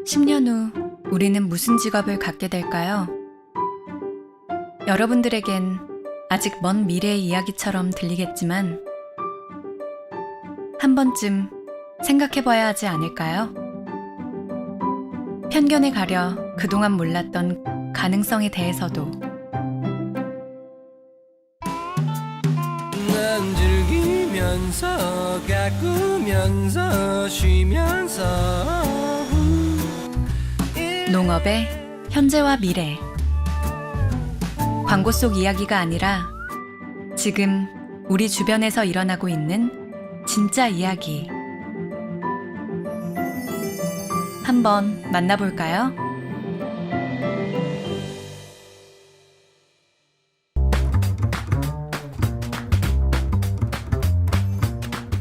10년 후 우리는 무슨 직업을 갖게 될까요? 여러분들에겐 아직 먼 미래의 이야기처럼 들리겠지만 한 번쯤 생각해봐야 하지 않을까요? 편견에 가려 그동안 몰랐던 가능성에 대해서도. 난 즐기면서 가꾸면서 쉬면서 농업의 현재와 미래. 광고 속 이야기가 아니라 지금 우리 주변에서 일어나고 있는 진짜 이야기. 한번 만나볼까요?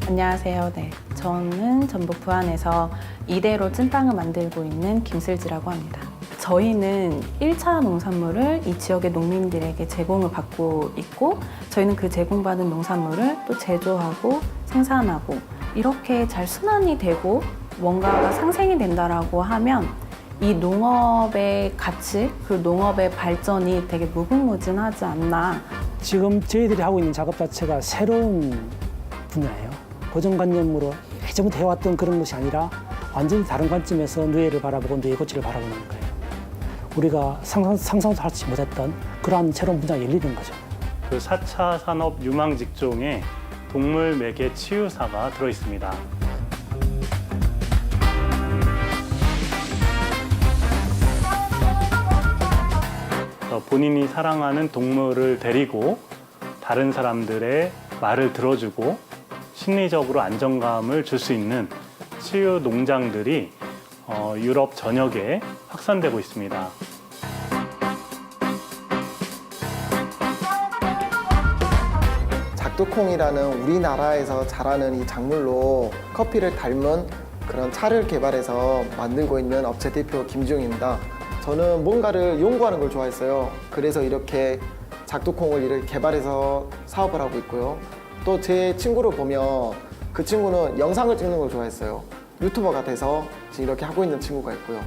안녕하세요. 네, 저는 전북 부안에서 이대로 찐빵을 만들고 있는 김슬지라고 합니다. 저희는 1차 농산물을 이 지역의 농민들에게 제공을 받고 있고, 저희는 그 제공받은 농산물을 또 제조하고 생산하고 이렇게 잘 순환이 되고 뭔가가 상생이 된다라고 하면 이 농업의 가치, 그 농업의 발전이 되게 무궁무진하지 않나. 지금 저희들이 하고 있는 작업 자체가 새로운 분야예요. 고정관념으로 예전부터 해왔던 그런 것이 아니라 완전히 다른 관점에서 누에를 바라보고 누에 고치를 바라보는 거예요. 우리가 상상도 하지 못했던 그러한 새로운 분야가 열리는 거죠. 그 4차 산업 유망 직종에 동물 매개 치유사가 들어 있습니다. 본인이 사랑하는 동물을 데리고 다른 사람들의 말을 들어주고 심리적으로 안정감을 줄 수 있는 치유 농장들이 유럽 전역에 확산되고 있습니다. 작두콩이라는 우리나라에서 자라는 이 작물로 커피를 닮은 그런 차를 개발해서 만들고 있는 업체 대표 김지웅입니다. 저는 뭔가를 연구하는 걸 좋아했어요. 그래서 이렇게 작두콩을 이렇게 개발해서 사업을 하고 있고요. 또 제 친구를 보면 그 친구는 영상을 찍는 걸 좋아했어요. 유튜버가 돼서 지금 이렇게 하고 있는 친구가 있고요.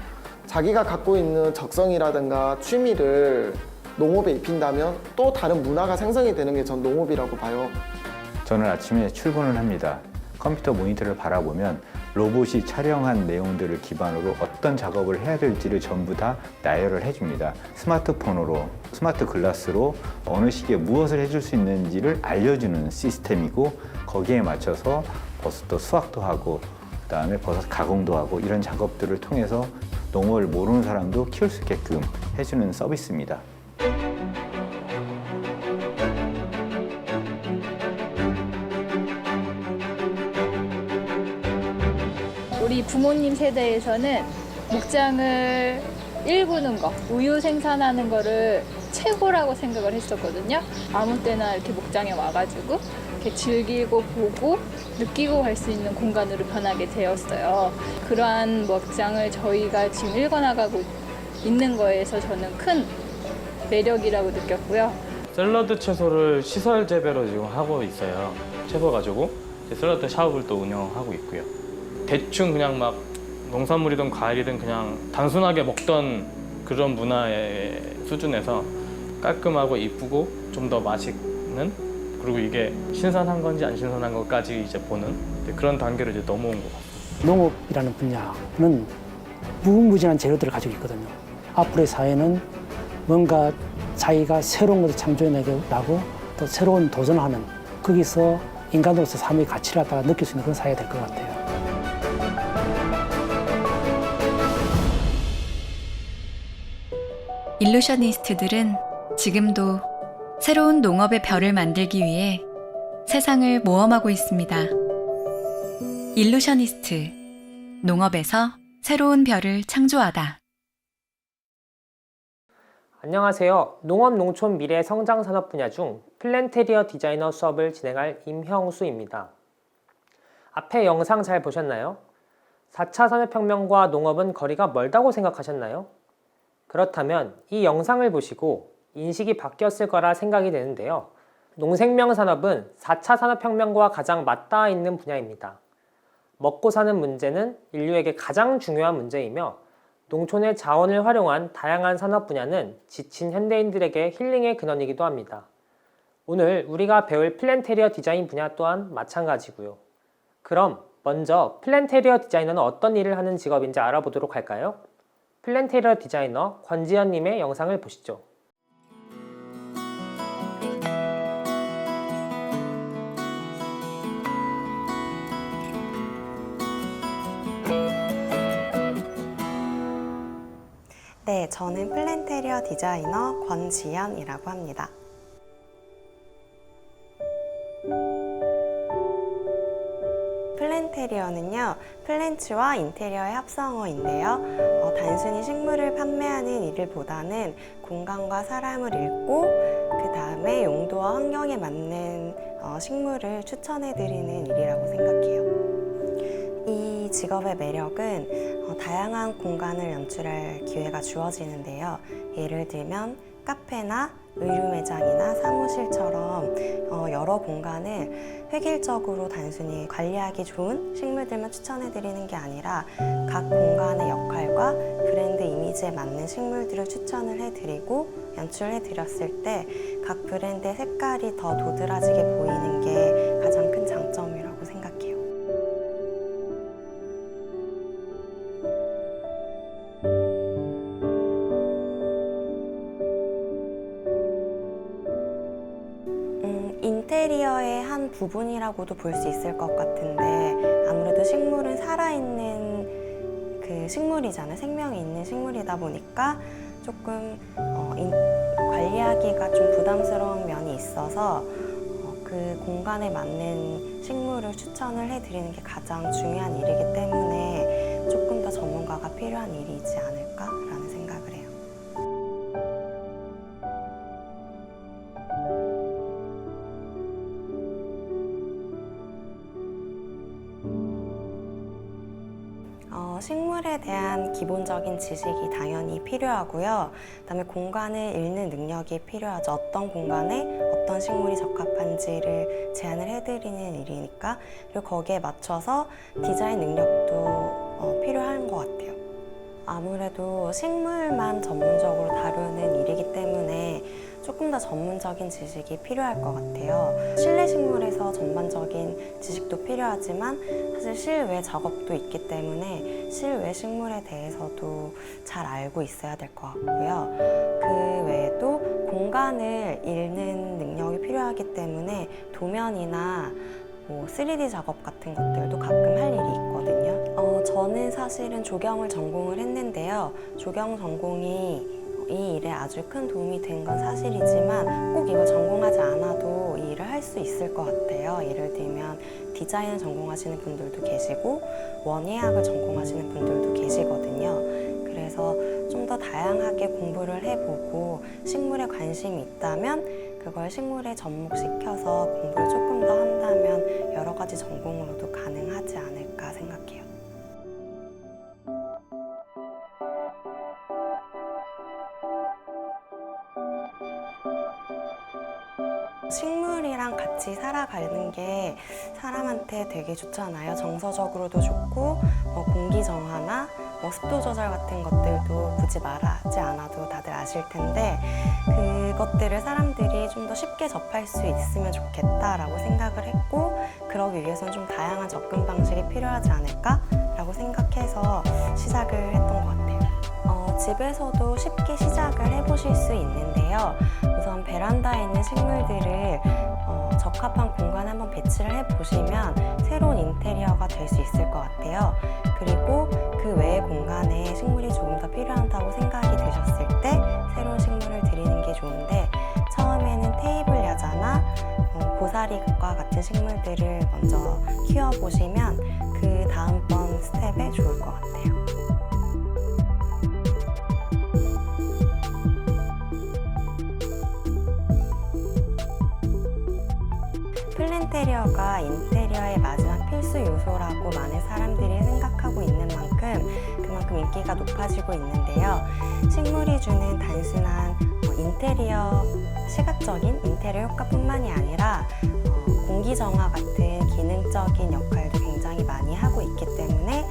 자기가 갖고 있는 적성이라든가 취미를 농업에 입힌다면 또 다른 문화가 생성이 되는 게 전 농업이라고 봐요. 저는 아침에 출근을 합니다. 컴퓨터 모니터를 바라보면 로봇이 촬영한 내용들을 기반으로 어떤 작업을 해야 될지를 전부 다 나열을 해줍니다. 스마트폰으로, 스마트 글라스로 어느 시기에 무엇을 해줄 수 있는지를 알려주는 시스템이고, 거기에 맞춰서 버섯도 수확도 하고 그다음에 버섯 가공도 하고 이런 작업들을 통해서 농업을 모르는 사람도 키울 수 있게끔 해주는 서비스입니다. 우리 부모님 세대에서는 목장을 일구는 거, 우유 생산하는 거를 최고라고 생각을 했었거든요. 아무 때나 이렇게 목장에 와가지고 이렇게 즐기고 보고 느끼고 갈 수 있는 공간으로 변하게 되었어요. 그러한 목장을 저희가 지금 일궈나가고 있는 거에서 저는 큰 매력이라고 느꼈고요. 샐러드 채소를 시설 재배로 지금 하고 있어요. 채소 가지고 샐러드 샵을 또 운영하고 있고요. 대충 그냥 막 농산물이든 과일이든 그냥 단순하게 먹던 그런 문화의 수준에서 깔끔하고 이쁘고 좀 더 맛있는, 그리고 이게 신선한 건지 안 신선한 것까지 이제 보는 그런 단계로 이제 넘어온 것 같아요. 농업이라는 분야는 무궁무진한 재료들을 가지고 있거든요. 앞으로의 사회는 뭔가 자기가 새로운 것을 창조해내고 또 새로운 도전을 하는, 거기서 인간으로서 삶의 가치를 갖다가 느낄 수 있는 그런 사회가 될 것 같아요. 일루셔니스트들은 지금도 새로운 농업의 별을 만들기 위해 세상을 모험하고 있습니다. 일루셔니스트, 농업에서 새로운 별을 창조하다. 안녕하세요. 농업, 농촌, 미래, 성장 산업 분야 중 플랜테리어 디자이너 수업을 진행할 임형수입니다. 앞에 영상 잘 보셨나요? 4차 산업혁명과 농업은 거리가 멀다고 생각하셨나요? 그렇다면 이 영상을 보시고 인식이 바뀌었을 거라 생각이 되는데요. 농생명 산업은 4차 산업혁명과 가장 맞닿아 있는 분야입니다. 먹고 사는 문제는 인류에게 가장 중요한 문제이며 농촌의 자원을 활용한 다양한 산업 분야는 지친 현대인들에게 힐링의 근원이기도 합니다. 오늘 우리가 배울 플랜테리어 디자인 분야 또한 마찬가지고요. 그럼 먼저 플랜테리어 디자이너는 어떤 일을 하는 직업인지 알아보도록 할까요? 플랜테리어 디자이너 권지현님의 영상을 보시죠. 네, 저는 플랜테리어 디자이너 권지연이라고 합니다. 플랜테리어는요, 플랜츠와 인테리어의 합성어인데요. 단순히 식물을 판매하는 일보다는 공간과 사람을 읽고 그 다음에 용도와 환경에 맞는 식물을 추천해드리는 일이라고 생각해요. 이 직업의 매력은 다양한 공간을 연출할 기회가 주어지는데요. 예를 들면 카페나 의류 매장이나 사무실처럼 여러 공간을 획일적으로 단순히 관리하기 좋은 식물들만 추천해드리는 게 아니라 각 공간의 역할과 브랜드 이미지에 맞는 식물들을 추천을 해드리고 연출해드렸을 때 각 브랜드의 색깔이 더 도드라지게 보이는 게 가장 큰 장점이라고 생각해요. 인테리어의 한 부분이라고도 볼 수 있을 것 같은데 아무래도 식물은 살아있는 식물이잖아요. 생명이 있는 식물이다 보니까 조금 관리하기가 좀 부담스러운 면이 있어서 그 공간에 맞는 식물을 추천을 해드리는 게 가장 중요한 일이기 때문에 조금 더 전문가가 필요한 일이지 않을까라는 생각을 해요. 식물에 대한 기본적인 지식이 당연히 필요하고요. 그다음에 공간을 읽는 능력이 필요하죠. 어떤 공간에 어떤 식물이 적합한지를 제안을 해드리는 일이니까. 그리고 거기에 맞춰서 디자인 능력도 필요한 것 같아요. 아무래도 식물만 전문적으로 다루는 일이기 때문에 조금 더 전문적인 지식이 필요할 것 같아요. 실내 식물에서 전반적인 지식도 필요하지만 사실 실외 작업도 있기 때문에 실외 식물에 대해서도 잘 알고 있어야 될 것 같고요. 그 외에도 공간을 읽는 능력이 필요하기 때문에 도면이나 3D 작업 같은 것들도 가끔 할 일이 있거든요. 저는 사실은 조경을 전공을 했는데요. 조경 전공이 이 일에 아주 큰 도움이 된 건 사실이지만 꼭 이걸 전공하지 않아도 이 일을 할 수 있을 것 같아요. 예를 들면 디자인을 전공하시는 분들도 계시고 원예학을 전공하시는 분들도 계시거든요. 그래서 좀 더 다양하게 공부를 해보고 식물에 관심이 있다면 그걸 식물에 접목시켜서 공부를 조금 더 한다면 여러 가지 전공으로도 가능하지 않을까 생각해요. 식물이랑 같이 살아가는 게 사람한테 되게 좋잖아요. 정서적으로도 좋고 공기 정화나 습도 조절 같은 것들도 굳이 말하지 않아도 다들 아실 텐데 그것들을 사람들이 좀 더 쉽게 접할 수 있으면 좋겠다라고 생각을 했고 그러기 위해서는 좀 다양한 접근 방식이 필요하지 않을까라고 생각해서 시작을 했던 것 같아요. 집에서도 쉽게 시작을 해보실 수 있는데요. 우선 베란다에 있는 식물들을 적합한 공간에 한번 배치를 해보시면 새로운 인테리어가 될 수 있을 것 같아요. 그리고 그 외의 공간에 식물이 조금 더 필요하다고 생각이 드셨을 때 새로운 식물을 드리는 게 좋은데 처음에는 테이블 야자나 고사리과 같은 식물들을 먼저 키워보시면 그 다음번 스텝에 좋을 것 같아요. 플랜테리어가 인테리어의 마지막 필수 요소라고 많은 사람들이 생각하고 있는 만큼 그만큼 인기가 높아지고 있는데요. 식물이 주는 단순한 인테리어, 시각적인 인테리어 효과뿐만이 아니라 공기 정화 같은 기능적인 역할도 굉장히 많이 하고 있기 때문에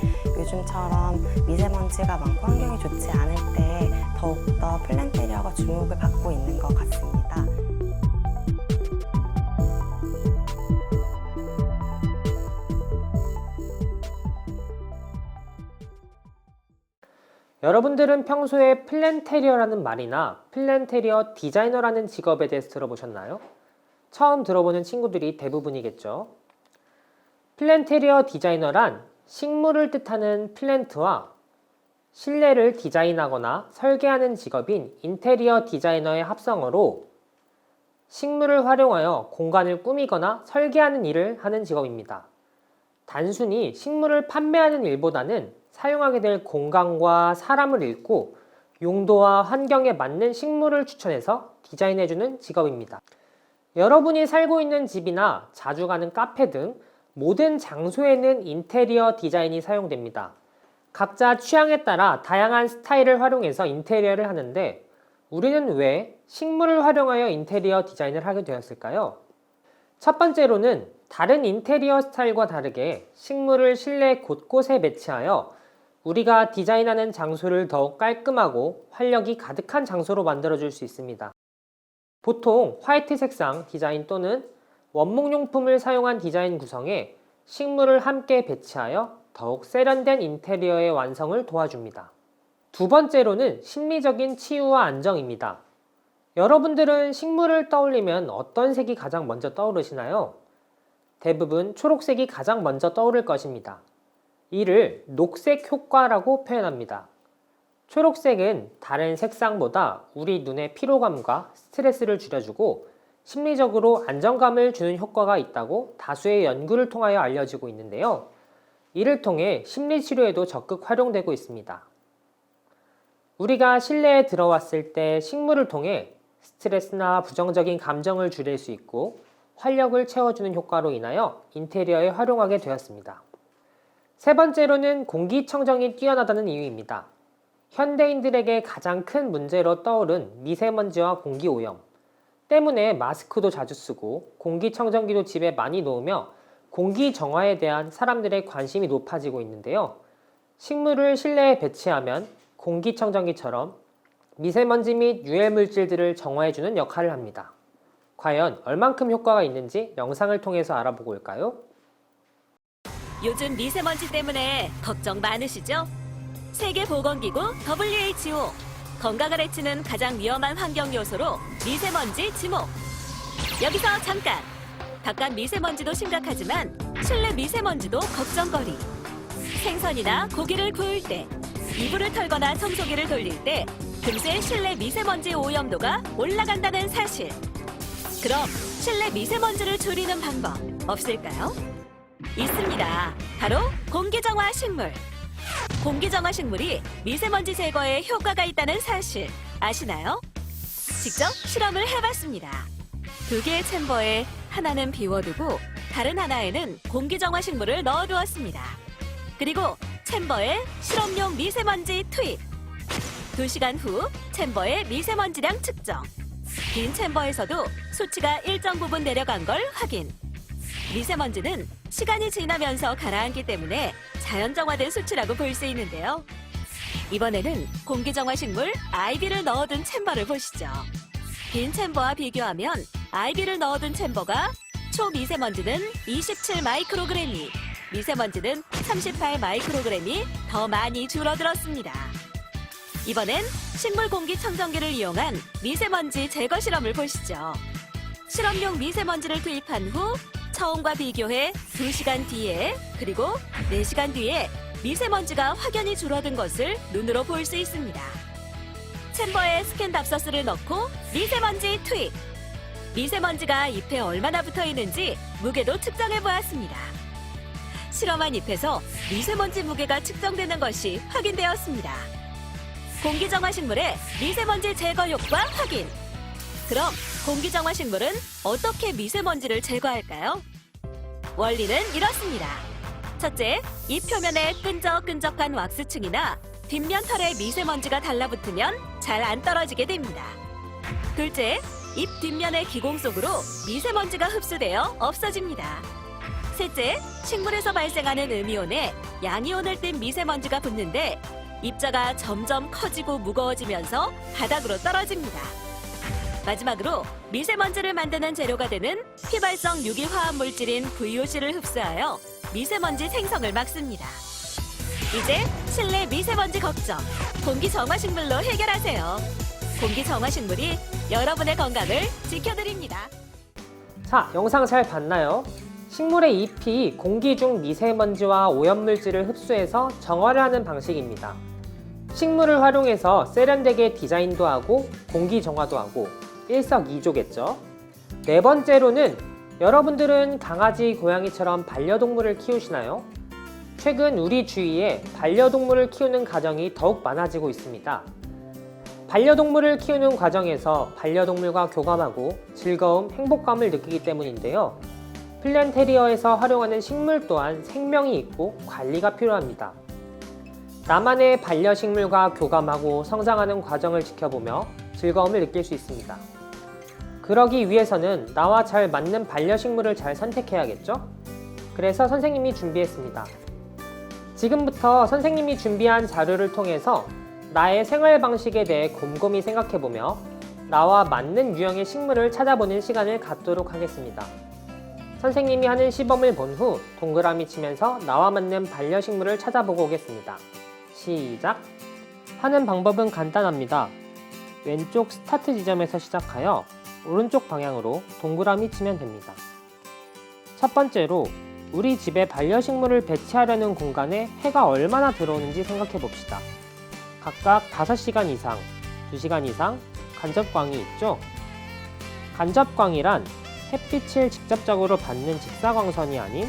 요즘처럼 미세먼지가 많고 환경이 좋지 않을 때 더욱더 플랜테리어가 주목을 받고 있는 것 같습니다. 여러분들은 평소에 플랜테리어라는 말이나 플랜테리어 디자이너라는 직업에 대해서 들어보셨나요? 처음 들어보는 친구들이 대부분이겠죠. 플랜테리어 디자이너란 식물을 뜻하는 플랜트와 실내를 디자인하거나 설계하는 직업인 인테리어 디자이너의 합성어로 식물을 활용하여 공간을 꾸미거나 설계하는 일을 하는 직업입니다. 단순히 식물을 판매하는 일보다는 사용하게 될 공간과 사람을 읽고 용도와 환경에 맞는 식물을 추천해서 디자인해주는 직업입니다. 여러분이 살고 있는 집이나 자주 가는 카페 등 모든 장소에는 인테리어 디자인이 사용됩니다. 각자 취향에 따라 다양한 스타일을 활용해서 인테리어를 하는데 우리는 왜 식물을 활용하여 인테리어 디자인을 하게 되었을까요? 첫 번째로는 다른 인테리어 스타일과 다르게 식물을 실내 곳곳에 배치하여 우리가 디자인하는 장소를 더욱 깔끔하고 활력이 가득한 장소로 만들어줄 수 있습니다. 보통 화이트 색상 디자인 또는 원목용품을 사용한 디자인 구성에 식물을 함께 배치하여 더욱 세련된 인테리어의 완성을 도와줍니다. 두 번째로는 심리적인 치유와 안정입니다. 여러분들은 식물을 떠올리면 어떤 색이 가장 먼저 떠오르시나요? 대부분 초록색이 가장 먼저 떠오를 것입니다. 이를 녹색 효과라고 표현합니다. 초록색은 다른 색상보다 우리 눈의 피로감과 스트레스를 줄여주고 심리적으로 안정감을 주는 효과가 있다고 다수의 연구를 통하여 알려지고 있는데요. 이를 통해 심리치료에도 적극 활용되고 있습니다. 우리가 실내에 들어왔을 때 식물을 통해 스트레스나 부정적인 감정을 줄일 수 있고 활력을 채워주는 효과로 인하여 인테리어에 활용하게 되었습니다. 세 번째로는 공기청정이 뛰어나다는 이유입니다. 현대인들에게 가장 큰 문제로 떠오른 미세먼지와 공기오염 때문에 마스크도 자주 쓰고 공기청정기도 집에 많이 놓으며 공기정화에 대한 사람들의 관심이 높아지고 있는데요. 식물을 실내에 배치하면 공기청정기처럼 미세먼지 및 유해물질들을 정화해주는 역할을 합니다. 과연 얼만큼 효과가 있는지 영상을 통해서 알아보고 올까요? 요즘 미세먼지 때문에 걱정 많으시죠? 세계보건기구 WHO 건강을 해치는 가장 위험한 환경 요소로 미세먼지 지목. 여기서 잠깐! 바깥 미세먼지도 심각하지만 실내 미세먼지도 걱정거리. 생선이나 고기를 구울 때, 이불을 털거나 청소기를 돌릴 때 금세 실내 미세먼지 오염도가 올라간다는 사실. 그럼 실내 미세먼지를 줄이는 방법 없을까요? 있습니다. 바로 공기정화 식물. 공기정화 식물이 미세먼지 제거에 효과가 있다는 사실 아시나요? 직접 실험을 해봤습니다. 2개의 챔버에 하나는 비워두고 다른 하나에는 공기정화 식물을 넣어두었습니다. 그리고 챔버에 실험용 미세먼지 투입. 2시간 후 챔버의 미세먼지량 측정. 빈 챔버에서도 수치가 일정 부분 내려간 걸 확인. 미세먼지는 시간이 지나면서 가라앉기 때문에 자연정화된 수치라고 볼 수 있는데요. 이번에는 공기정화 식물 아이비를 넣어둔 챔버를 보시죠. 빈 챔버와 비교하면 아이비를 넣어둔 챔버가 초미세먼지는 27 마이크로그램이, 미세먼지는 38 마이크로그램이 더 많이 줄어들었습니다. 이번엔 식물 공기청정기를 이용한 미세먼지 제거 실험을 보시죠. 실험용 미세먼지를 투입한 후 처음과 비교해 2시간 뒤에 그리고 4시간 뒤에 미세먼지가 확연히 줄어든 것을 눈으로 볼 수 있습니다. 챔버에 스캔 답서스를 넣고 미세먼지 투입! 미세먼지가 잎에 얼마나 붙어 있는지 무게도 측정해 보았습니다. 실험한 잎에서 미세먼지 무게가 측정되는 것이 확인되었습니다. 공기정화 식물의 미세먼지 제거 효과 확인! 그럼 공기정화 식물은 어떻게 미세먼지를 제거할까요? 원리는 이렇습니다. 첫째, 잎 표면에 끈적끈적한 왁스층이나 뒷면 털에 미세먼지가 달라붙으면 잘 안 떨어지게 됩니다. 둘째, 잎 뒷면의 기공 속으로 미세먼지가 흡수되어 없어집니다. 셋째, 식물에서 발생하는 음이온에 양이온을 띤 미세먼지가 붙는데 입자가 점점 커지고 무거워지면서 바닥으로 떨어집니다. 마지막으로 미세먼지를 만드는 재료가 되는 휘발성 유기화합물질인 VOC를 흡수하여 미세먼지 생성을 막습니다. 이제 실내 미세먼지 걱정, 공기정화식물로 해결하세요. 공기정화식물이 여러분의 건강을 지켜드립니다. 자, 영상 잘 봤나요? 식물의 잎이 공기 중 미세먼지와 오염물질을 흡수해서 정화를 하는 방식입니다. 식물을 활용해서 세련되게 디자인도 하고 공기 정화도 하고 일석이조겠죠. 네 번째로는 여러분들은 강아지, 고양이처럼 반려동물을 키우시나요? 최근 우리 주위에 반려동물을 키우는 가정이 더욱 많아지고 있습니다. 반려동물을 키우는 과정에서 반려동물과 교감하고 즐거움, 행복감을 느끼기 때문인데요. 플랜테리어에서 활용하는 식물 또한 생명이 있고 관리가 필요합니다. 나만의 반려식물과 교감하고 성장하는 과정을 지켜보며 즐거움을 느낄 수 있습니다. 그러기 위해서는 나와 잘 맞는 반려식물을 잘 선택해야겠죠? 그래서 선생님이 준비했습니다. 지금부터 선생님이 준비한 자료를 통해서 나의 생활 방식에 대해 곰곰이 생각해보며 나와 맞는 유형의 식물을 찾아보는 시간을 갖도록 하겠습니다. 선생님이 하는 시범을 본 후 동그라미 치면서 나와 맞는 반려식물을 찾아보고 오겠습니다. 시작! 하는 방법은 간단합니다. 왼쪽 스타트 지점에서 시작하여 오른쪽 방향으로 동그라미 치면 됩니다. 첫 번째로 우리 집에 반려식물을 배치하려는 공간에 해가 얼마나 들어오는지 생각해 봅시다. 각각 5시간 이상, 2시간 이상 간접광이 있죠? 간접광이란 햇빛을 직접적으로 받는 직사광선이 아닌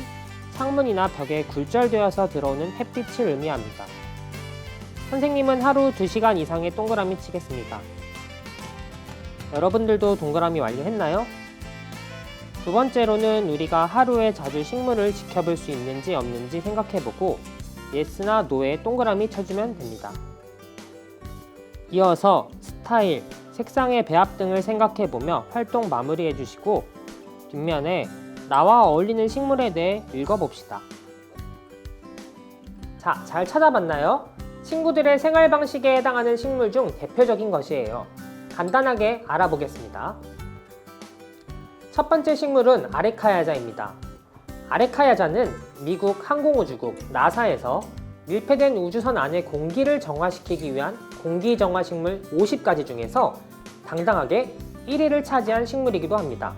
창문이나 벽에 굴절되어서 들어오는 햇빛을 의미합니다. 선생님은 하루 2시간 이상의 동그라미 치겠습니다. 여러분들도 동그라미 완료했나요? 두 번째로는 우리가 하루에 자주 식물을 지켜볼 수 있는지 없는지 생각해보고 예스나 노에 동그라미 쳐주면 됩니다. 이어서 스타일, 색상의 배합 등을 생각해보며 활동 마무리해주시고 뒷면에 나와 어울리는 식물에 대해 읽어봅시다. 자, 잘 찾아봤나요? 친구들의 생활 방식에 해당하는 식물 중 대표적인 것이에요. 간단하게 알아보겠습니다. 첫 번째 식물은 아레카야자입니다. 아레카야자는 미국 항공우주국 나사에서 밀폐된 우주선 안에 공기를 정화시키기 위한 공기정화식물 50가지 중에서 당당하게 1위를 차지한 식물이기도 합니다.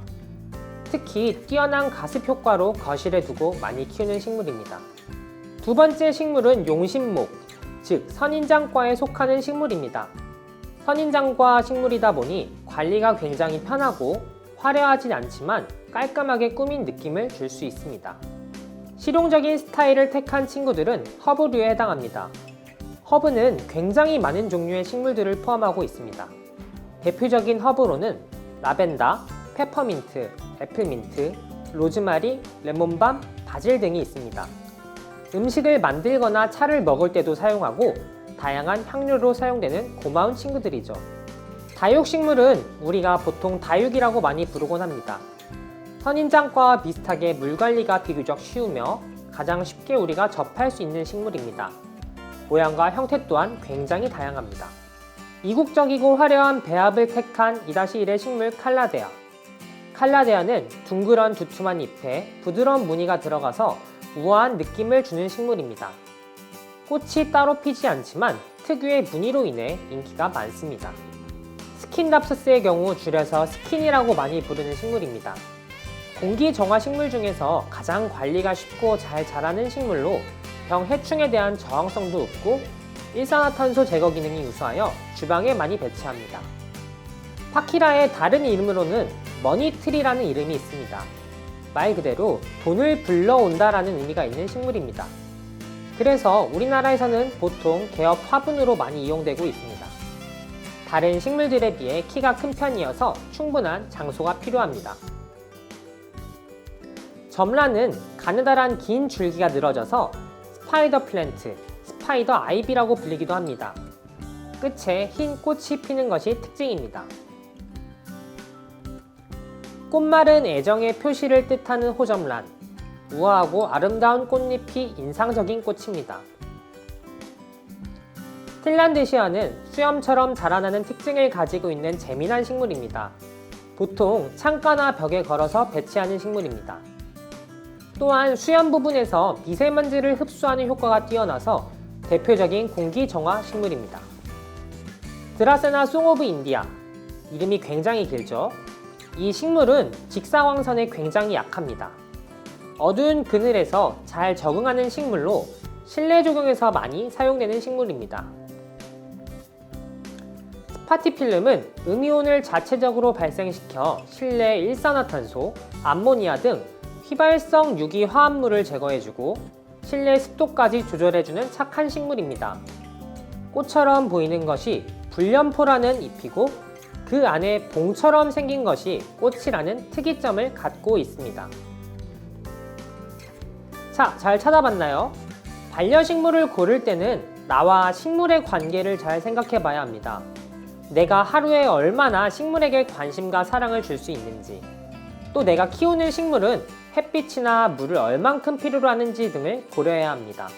특히 뛰어난 가습 효과로 거실에 두고 많이 키우는 식물입니다. 두 번째 식물은 용신목, 즉 선인장과에 속하는 식물입니다. 선인장과 식물이다 보니 관리가 굉장히 편하고 화려하진 않지만 깔끔하게 꾸민 느낌을 줄 수 있습니다. 실용적인 스타일을 택한 친구들은 허브류에 해당합니다. 허브는 굉장히 많은 종류의 식물들을 포함하고 있습니다. 대표적인 허브로는 라벤더, 페퍼민트, 애플민트, 로즈마리, 레몬밤, 바질 등이 있습니다. 음식을 만들거나 차를 먹을 때도 사용하고 다양한 향료로 사용되는 고마운 친구들이죠. 다육식물은 우리가 보통 다육이라고 많이 부르곤 합니다. 선인장과와 비슷하게 물관리가 비교적 쉬우며 가장 쉽게 우리가 접할 수 있는 식물입니다. 모양과 형태 또한 굉장히 다양합니다. 이국적이고 화려한 배합을 택한 2-1의 식물 칼라데아. 칼라데아는 둥그런 두툼한 잎에 부드러운 무늬가 들어가서 우아한 느낌을 주는 식물입니다. 꽃이 따로 피지 않지만 특유의 무늬로 인해 인기가 많습니다. 스킨답스의 경우 줄여서 스킨이라고 많이 부르는 식물입니다. 공기정화식물 중에서 가장 관리가 쉽고 잘 자라는 식물로 병해충에 대한 저항성도 높고 일산화탄소 제거 기능이 우수하여 주방에 많이 배치합니다. 파키라의 다른 이름으로는 머니트리라는 이름이 있습니다. 말 그대로 돈을 불러온다라는 의미가 있는 식물입니다. 그래서 우리나라에서는 보통 개업 화분으로 많이 이용되고 있습니다. 다른 식물들에 비해 키가 큰 편이어서 충분한 장소가 필요합니다. 점란은 가느다란 긴 줄기가 늘어져서 스파이더 플랜트, 스파이더 아이비라고 불리기도 합니다. 끝에 흰 꽃이 피는 것이 특징입니다. 꽃말은 애정의 표시를 뜻하는 호점란. 우아하고 아름다운 꽃잎이 인상적인 꽃입니다. 틸란드시아는 수염처럼 자라나는 특징을 가지고 있는 재미난 식물입니다. 보통 창가나 벽에 걸어서 배치하는 식물입니다. 또한 수염 부분에서 미세먼지를 흡수하는 효과가 뛰어나서 대표적인 공기 정화 식물입니다. 드라세나 송 오브 인디아, 이름이 굉장히 길죠? 이 식물은 직사광선에 굉장히 약합니다. 어두운 그늘에서 잘 적응하는 식물로 실내 조경에서 많이 사용되는 식물입니다. 스파티필름은 음이온을 자체적으로 발생시켜 실내 일산화탄소, 암모니아 등 휘발성 유기 화합물을 제거해주고 실내 습도까지 조절해주는 착한 식물입니다. 꽃처럼 보이는 것이 불련포라는 잎이고 그 안에 봉처럼 생긴 것이 꽃이라는 특이점을 갖고 있습니다. 자, 잘 찾아봤나요? 반려식물을 고를 때는 나와 식물의 관계를 잘 생각해 봐야 합니다. 내가 하루에 얼마나 식물에게 관심과 사랑을 줄 수 있는지, 또 내가 키우는 식물은 햇빛이나 물을 얼만큼 필요로 하는지 등을 고려해야 합니다.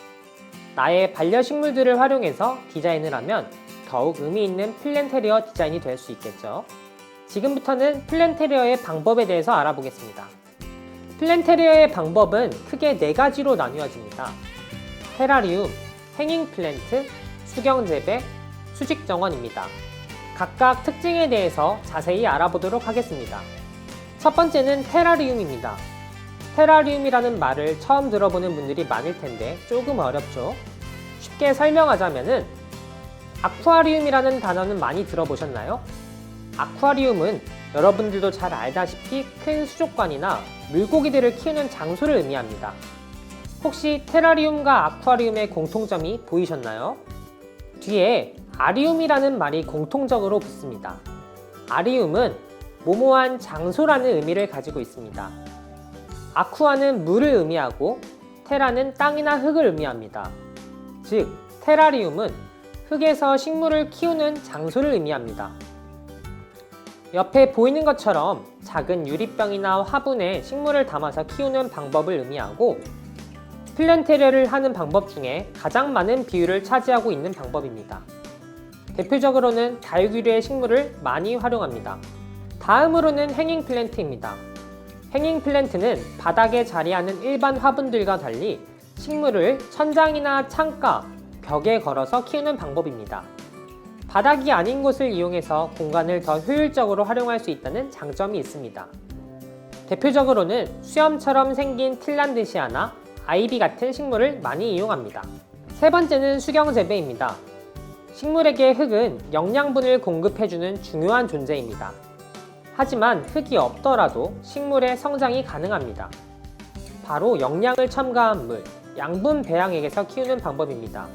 나의 반려식물들을 활용해서 디자인을 하면 더욱 의미 있는 플랜테리어 디자인이 될 수 있겠죠. 지금부터는 플랜테리어의 방법에 대해서 알아보겠습니다. 플랜테리어의 방법은 크게 4가지로 나뉘어집니다. 테라리움, 행잉 플랜트, 수경 재배, 수직 정원입니다. 각각 특징에 대해서 자세히 알아보도록 하겠습니다. 첫 번째는 테라리움입니다. 테라리움이라는 말을 처음 들어보는 분들이 많을 텐데 조금 어렵죠? 쉽게 설명하자면은 아쿠아리움이라는 단어는 많이 들어보셨나요? 아쿠아리움은 여러분들도 잘 알다시피 큰 수족관이나 물고기들을 키우는 장소를 의미합니다. 혹시 테라리움과 아쿠아리움의 공통점이 보이셨나요? 뒤에 아리움이라는 말이 공통적으로 붙습니다. 아리움은 모모한 장소라는 의미를 가지고 있습니다. 아쿠아는 물을 의미하고 테라는 땅이나 흙을 의미합니다. 즉, 테라리움은 흙에서 식물을 키우는 장소를 의미합니다. 옆에 보이는 것처럼 작은 유리병이나 화분에 식물을 담아서 키우는 방법을 의미하고 플랜테리어를 하는 방법 중에 가장 많은 비율을 차지하고 있는 방법입니다. 대표적으로는 다육유리의 식물을 많이 활용합니다. 다음으로는 행잉 플랜트입니다. 행잉 플랜트는 바닥에 자리하는 일반 화분들과 달리 식물을 천장이나 창가, 벽에 걸어서 키우는 방법입니다. 바닥이 아닌 곳을 이용해서 공간을 더 효율적으로 활용할 수 있다는 장점이 있습니다. 대표적으로는 수염처럼 생긴 틸란드시아나 아이비 같은 식물을 많이 이용합니다. 세 번째는 수경 재배입니다. 식물에게 흙은 영양분을 공급해주는 중요한 존재입니다. 하지만 흙이 없더라도 식물의 성장이 가능합니다. 바로 영양을 첨가한 물, 양분 배양액에서 키우는 방법입니다.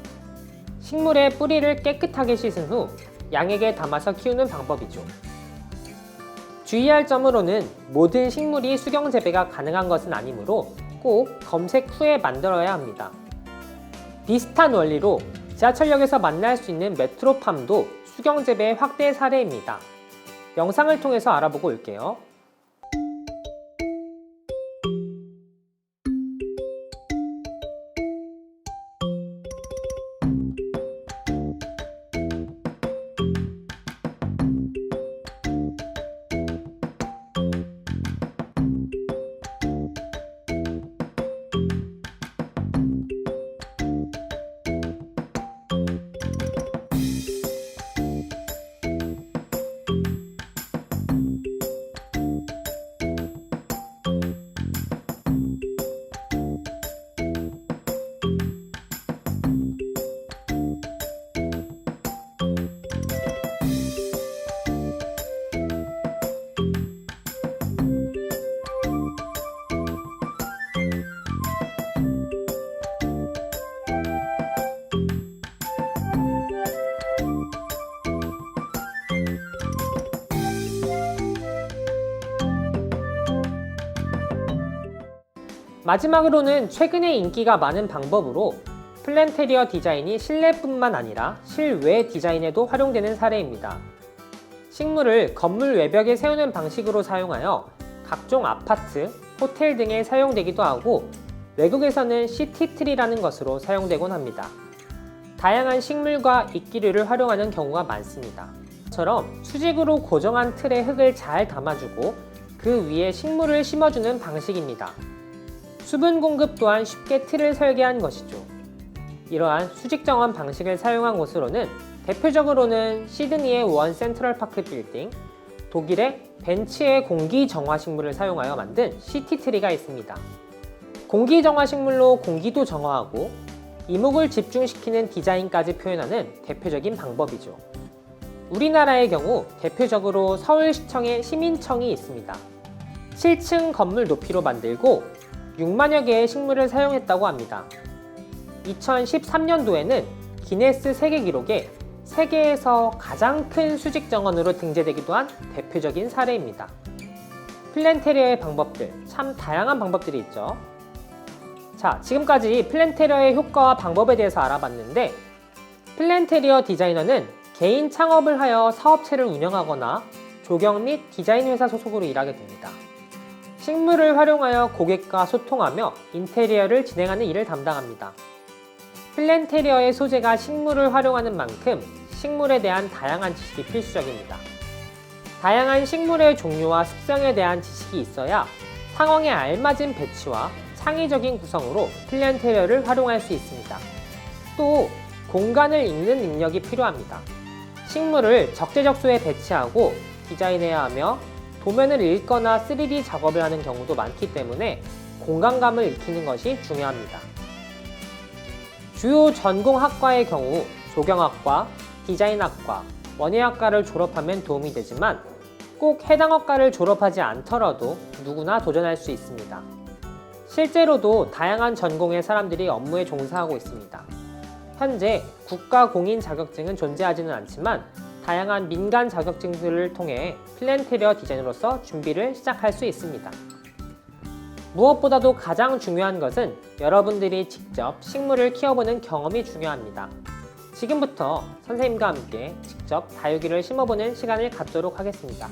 식물의 뿌리를 깨끗하게 씻은 후 양액에 담아서 키우는 방법이죠. 주의할 점으로는 모든 식물이 수경 재배가 가능한 것은 아니므로 꼭 검색 후에 만들어야 합니다. 비슷한 원리로 지하철역에서 만날 수 있는 메트로팜도 수경 재배의 확대 사례입니다. 영상을 통해서 알아보고 올게요. 마지막으로는 최근에 인기가 많은 방법으로 플랜테리어 디자인이 실내뿐만 아니라 실외 디자인에도 활용되는 사례입니다. 식물을 건물 외벽에 세우는 방식으로 사용하여 각종 아파트, 호텔 등에 사용되기도 하고 외국에서는 시티트리라는 것으로 사용되곤 합니다. 다양한 식물과 이끼류를 활용하는 경우가 많습니다. 처럼 수직으로 고정한 틀에 흙을 잘 담아주고 그 위에 식물을 심어주는 방식입니다. 수분 공급 또한 쉽게 틀을 설계한 것이죠. 이러한 수직 정원 방식을 사용한 곳으로는 대표적으로는 시드니의 원 센트럴파크 빌딩, 독일의 벤츠의 공기 정화 식물을 사용하여 만든 시티트리가 있습니다. 공기 정화 식물로 공기도 정화하고 이목을 집중시키는 디자인까지 표현하는 대표적인 방법이죠. 우리나라의 경우 대표적으로 서울시청의 시민청이 있습니다. 7층 건물 높이로 만들고 6만여 개의 식물을 사용했다고 합니다. 2013년도에는 기네스 세계 기록에 세계에서 가장 큰 수직 정원으로 등재되기도 한 대표적인 사례입니다. 플랜테리어의 방법들, 참 다양한 방법들이 있죠. 자, 지금까지 플랜테리어의 효과와 방법에 대해서 알아봤는데, 플랜테리어 디자이너는 개인 창업을 하여 사업체를 운영하거나 조경 및 디자인 회사 소속으로 일하게 됩니다. 식물을 활용하여 고객과 소통하며 인테리어를 진행하는 일을 담당합니다. 플랜테리어의 소재가 식물을 활용하는 만큼 식물에 대한 다양한 지식이 필수적입니다. 다양한 식물의 종류와 습성에 대한 지식이 있어야 상황에 알맞은 배치와 창의적인 구성으로 플랜테리어를 활용할 수 있습니다. 또 공간을 읽는 능력이 필요합니다. 식물을 적재적소에 배치하고 디자인해야 하며 도면을 읽거나 3D 작업을 하는 경우도 많기 때문에 공간감을 익히는 것이 중요합니다. 주요 전공학과의 경우 조경학과, 디자인학과, 원예학과를 졸업하면 도움이 되지만 꼭 해당 학과를 졸업하지 않더라도 누구나 도전할 수 있습니다. 실제로도 다양한 전공의 사람들이 업무에 종사하고 있습니다. 현재 국가 공인 자격증은 존재하지는 않지만 다양한 민간 자격증들을 통해 플랜테리어 디자이너로서 준비를 시작할 수 있습니다. 무엇보다도 가장 중요한 것은 여러분들이 직접 식물을 키워보는 경험이 중요합니다. 지금부터 선생님과 함께 직접 다육이를 심어보는 시간을 갖도록 하겠습니다.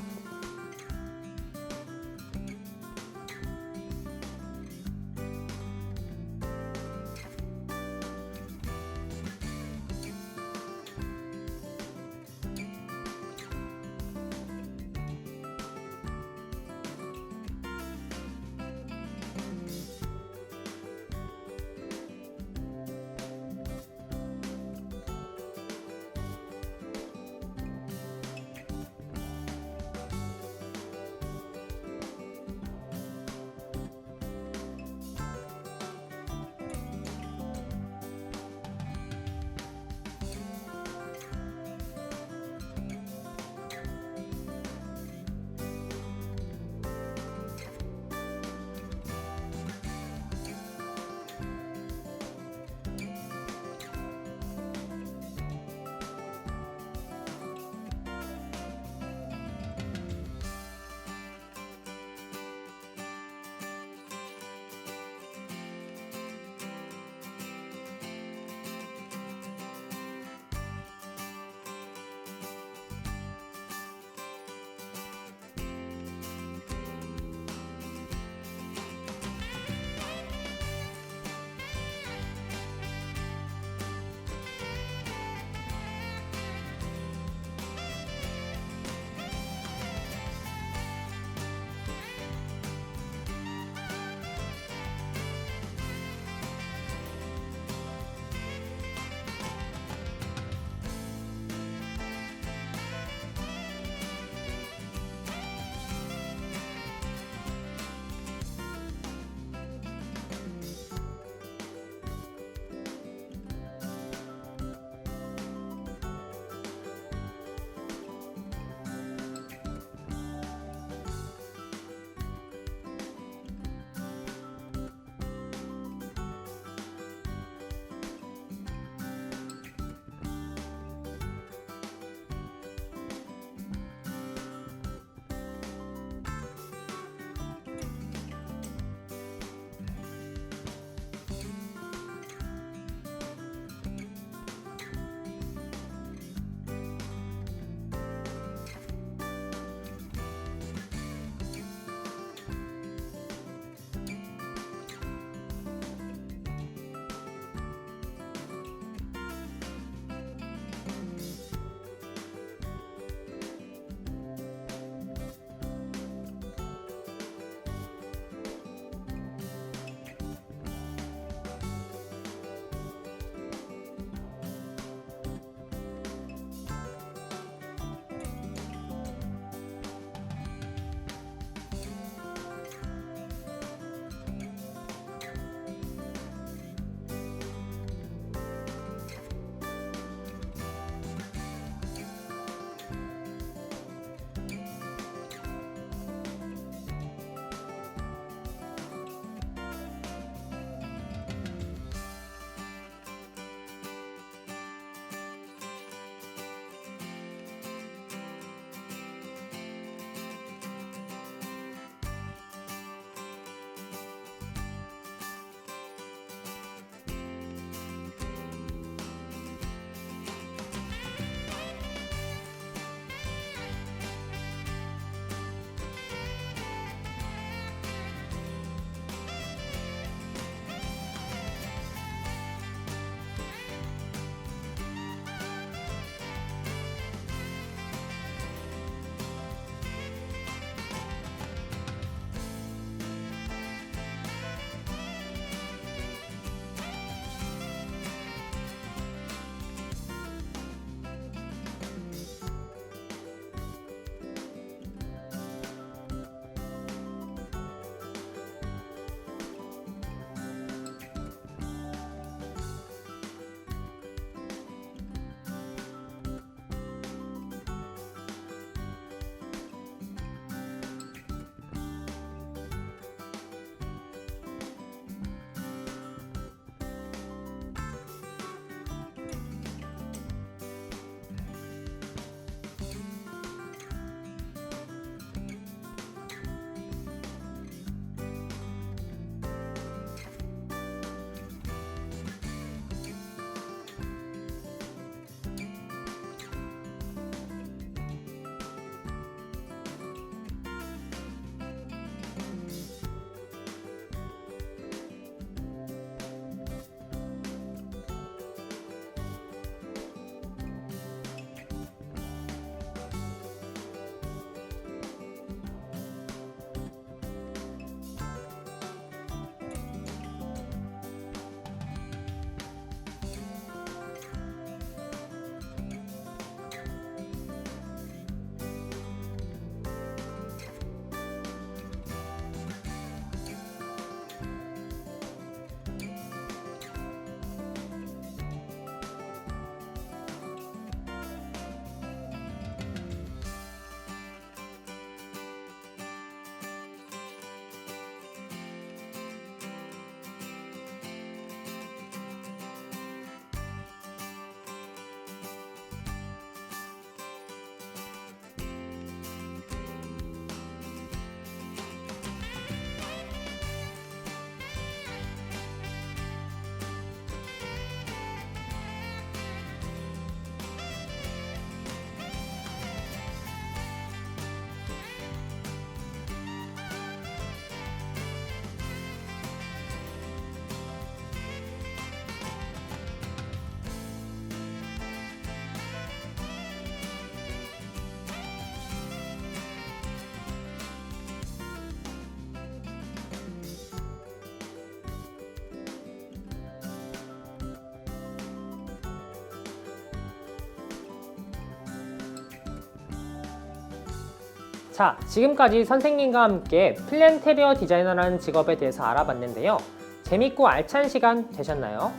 자, 지금까지 선생님과 함께 플랜테리어 디자이너라는 직업에 대해서 알아봤는데요. 재밌고 알찬 시간 되셨나요?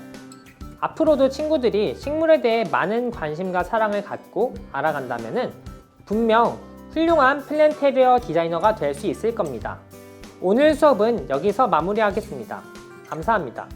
앞으로도 친구들이 식물에 대해 많은 관심과 사랑을 갖고 알아간다면 분명 훌륭한 플랜테리어 디자이너가 될 수 있을 겁니다. 오늘 수업은 여기서 마무리하겠습니다. 감사합니다.